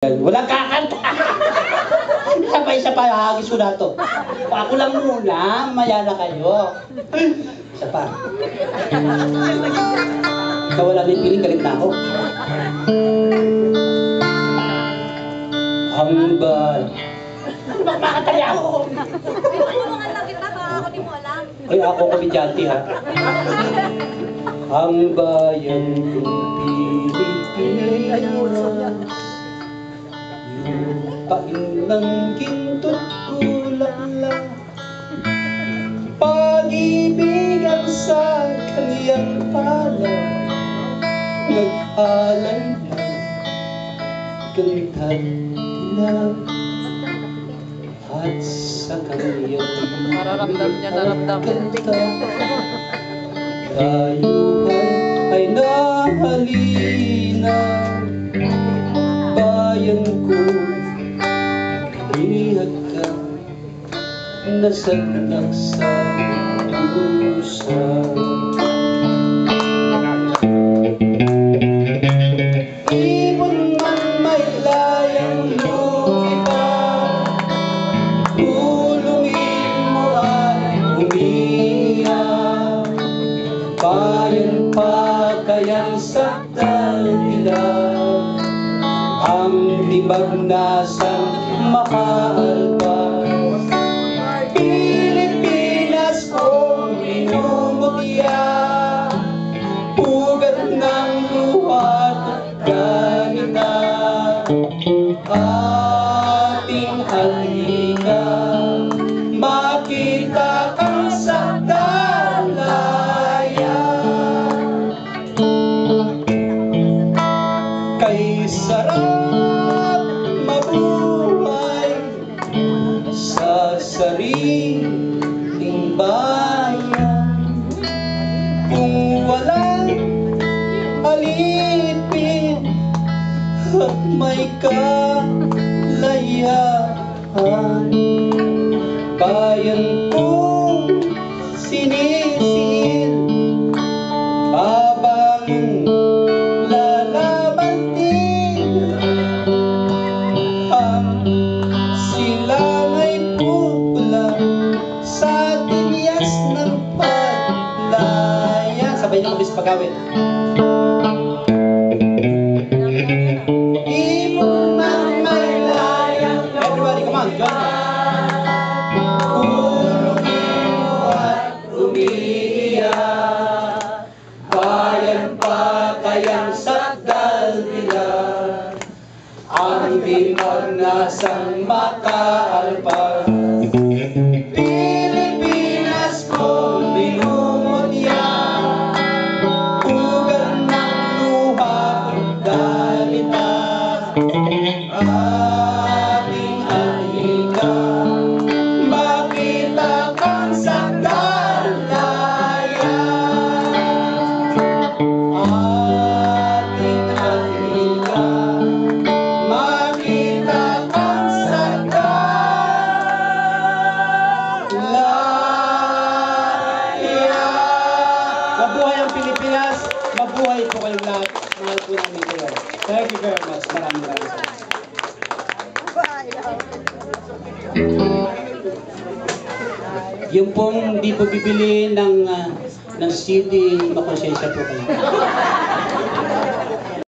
Walang kakanta. Isa pa, hagis ko na to. Ako lang muna, maya na kayo. Isa pa. Ikaw wala may piling, galit na ako. Hambal. Makakataya ako. Ay, ako komedyante ha. Ang bayan kong Pilipinas, lupain ng ginto't ulala, pag-ibig ang sa kaniyang pala, nag-alay na ganta't dilag, at sa kaniyang nararamdam niya, nararamdaman. Dayuhan ay nahalina, bayan ko, ihag ka, nasagnak sa pusa. Ibon man may layang lumipad, tulungin mo at umiyak, bayan pa kayang sa dahilan, ang libag nasang makaalpas. Pilipinas kong minumutya, ugat ng luha at ganita, ating halika, makita kang sa kay sarap mabuhay sa sariling bayan, kung walang alipin at may kalayahan. Bayan kong sinisil, babangon lalaban din, ang silangay pupula sa tinyas ng paglaya. Sabay niyo kabis pagawin. Ibon man may layang, everybody come on, join me. Tulungin mo at umiiyak, bayan pa kayang sakdal nila, ang dimag nasang makaalpas. Pilipinas kong minumutya, ugat ng luha at galita, ating halika, makita kang sa dalayan, ating halika, makita kang sa dalayan. Mabuhay ang Pilipinas, mabuhay po kayong lahat. Mahal po namin kayo. Thank you very much. Maraming salamat. Yung pong di po bibili ng CD, makonsensya po kayo.